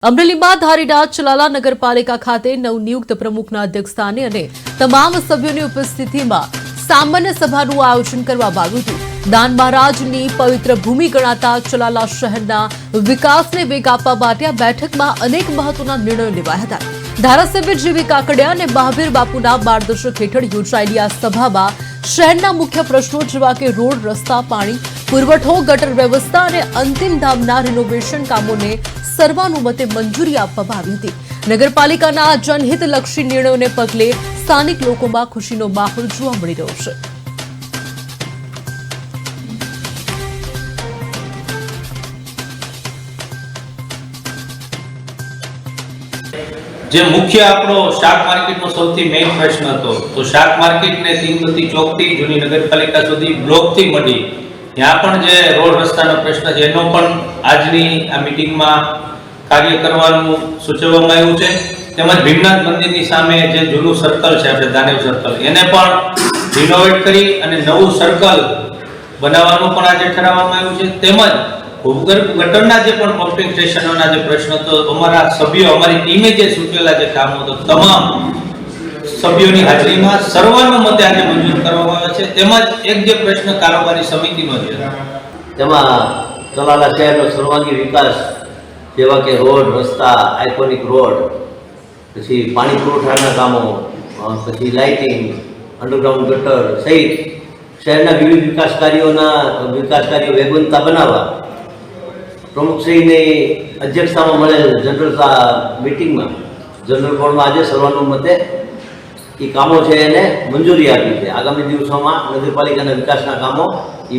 અમરેલીમાં ધારીના ચલાલા નગરપાલિકા ખાતે નવનિયુક્ત પ્રમુખના અધ્યક્ષસ્થાને અને તમામ સભ્યોની ઉપસ્થિતિમાં સામાન્ય સભાનું આયોજન કરવામાં આવ્યું હતું। દાન મહારાજની પવિત્ર ભૂમિ ગણાતા ચલાલા શહેરના વિકાસને વેગ આપવા માટે આ બેઠકમાં અનેક મહત્વના નિર્ણયો લેવાયા હતા। ધારાસભ્ય જીવી કાકડિયા અને મહાવીર બાપુના માર્ગદર્શક હેઠળ યોજાયેલી આ સભામાં શહેરના મુખ્ય પ્રશ્નો જેવા કે રોડ, રસ્તા, પાણી પુરવઠો, ગટર વ્યવસ્થા અને અંતિમ ધામના રિનોવેશન કામોને સર્વાનુમતે મંજૂરી આપવામાં આવી હતી। નગરપાલિકાના જનહિતલક્ષી નિર્ણયોને પગલે સ્થાનિક લોકોમાં ખુશીનો માહોલ જોવા મળી રહ્યો છે। જે મુખ્ય આપણો શાક માર્કેટનો સૌથી મેઇન પ્રશ્ન હતો તો શાક માર્કેટને તીનબત્તી ચોકથી જૂની નગરપાલિકા સુધી બ્લોકથી મળી ત્યાં પણ જે રોડ રસ્તાનો પ્રશ્ન છે એનો પણ આજની આ મીટિંગમાં કાર્ય કરવાનું સૂચવવામાં આવ્યું છે। તેમજ ભીમનાથ મંદિરની સામે જે જૂનું સર્કલ છે આપણે દાનેવ સર્કલ એને પણ રિનોવેટ કરી અને નવું સર્કલ બનાવવાનું પણ આજે ઠરાવવામાં આવ્યું છે। તેમજ ભૂગર્ભ ગટરના જે પણ પમ્પિંગ સ્ટેશનોના જે પ્રશ્ન હતો અમારા સભ્યો અમારી ટીમે જે સૂચવેલા જે કામો હતો તમામ સભ્યોની હાજરીમાં સર્વાનુમતે આજે મંજૂર કરવામાં આવે છે। તેમજ એક જે પ્રશ્ન કારોબારી સમિતિનો છે તેમાં ચલાલા શહેરનો સર્વાંગી વિકાસ જેવા કે રોડ, રસ્તા, આઇકોનિક રોડ, પછી પાણી પુરવઠાના કામો, પછી લાઇટિંગ, અંડરગ્રાઉન્ડ ગટર સહિત શહેરના વિવિધ વિકાસ કાર્યો વેગવંતા બનાવવા પ્રમુખશ્રીની અધ્યક્ષતામાં મળેલ જનરલ મિટિંગમાં જનરલ બોર્ડમાં આજે સર્વાનુમતે એ કામો છે એને મંજૂરી આપી છે। આગામી દિવસોમાં નગરપાલિકાના વિકાસના કામો